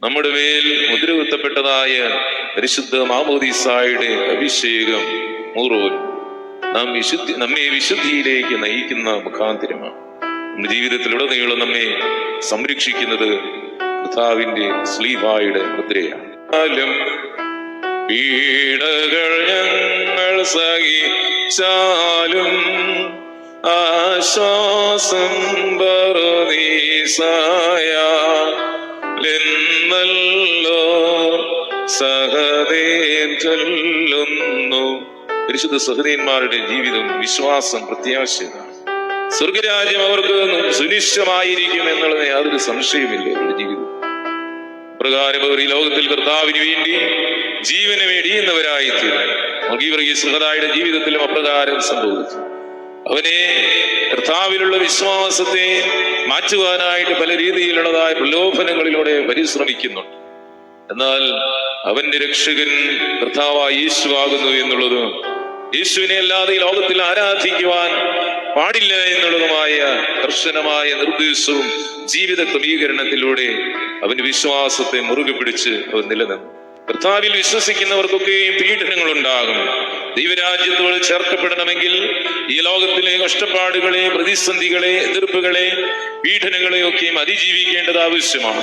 നമ്മുടെ മേൽ മുദ്രകുത്തപ്പെട്ടതായ പരിശുദ്ധ മാമോദീസായുടെ അഭിഷേകം മൂറോൻ നമ്മെ വിശുദ്ധിയിലേക്ക് നയിക്കുന്ന മുഖാന്തരമാണ്. നമ്മുടെ ജീവിതത്തിലുടനീളം നമ്മെ സംരക്ഷിക്കുന്നത് കർത്താവിന്റെ സ്ലീബായുടെ മുദ്രയാണ്. പീഡകൾ ഞങ്ങൾ സഹിച്ചാലും ആശ്വാസം എന്നല്ലോ സഹദേൻ ചൊല്ലുന്നു. പരിശുദ്ധ സഹദേന്മാരുടെ ജീവിതം വിശ്വാസം, പ്രത്യാശയാണ്. സ്വർഗരാജ്യം അവർക്ക് സുനിശ്ചയമായിരിക്കും എന്നുള്ളത് യാതൊരു സംശയമില്ല. അവരുടെ ജീവിതം പ്രകാരം അവർ ഈ ലോകത്തിൽ കർത്താവിന് വേണ്ടി ജീവനെ വെടിയുന്നവരായി തീർന്നു. മർഗീവർഗീസ്ഹദായുടെ ജീവിതത്തിലും അപ്രകാരം സംഭവിച്ചു. അവനെ കർത്താവിലുള്ള വിശ്വാസത്തെ മാറ്റുവാനായിട്ട് പല രീതിയിലുള്ളതായ പ്രലോഭനങ്ങളിലൂടെ പരിശ്രമിക്കുന്നുണ്ട്. എന്നാൽ അവന്റെ രക്ഷകൻ കർത്താവായ യേശു ആകുന്നു എന്നുള്ളതും യേശുവിനെ അല്ലാതെ ഈ ലോകത്തിൽ ആരാധിക്കുവാൻ പാടില്ല എന്നുള്ളതുമായ കർശനമായ നിർദ്ദേശവും ജീവിത ക്രമീകരണത്തിലൂടെ അവന്റെ വിശ്വാസത്തെ മുറുകെ പിടിച്ച് അവൻ നിലനിന്നു. കർത്താവിൽ വിശ്വസിക്കുന്നവർക്കൊക്കെയും പീഡനങ്ങൾ ഉണ്ടാകും. ദൈവരാജ്യത്തോട് ചേർക്കപ്പെടണമെങ്കിൽ ഈ ലോകത്തിലെ കഷ്ടപ്പാടുകളെ, പ്രതിസന്ധികളെ, എതിർപ്പുകളെ, പീഡനങ്ങളെയൊക്കെയും അതിജീവിക്കേണ്ടത് ആവശ്യമാണ്.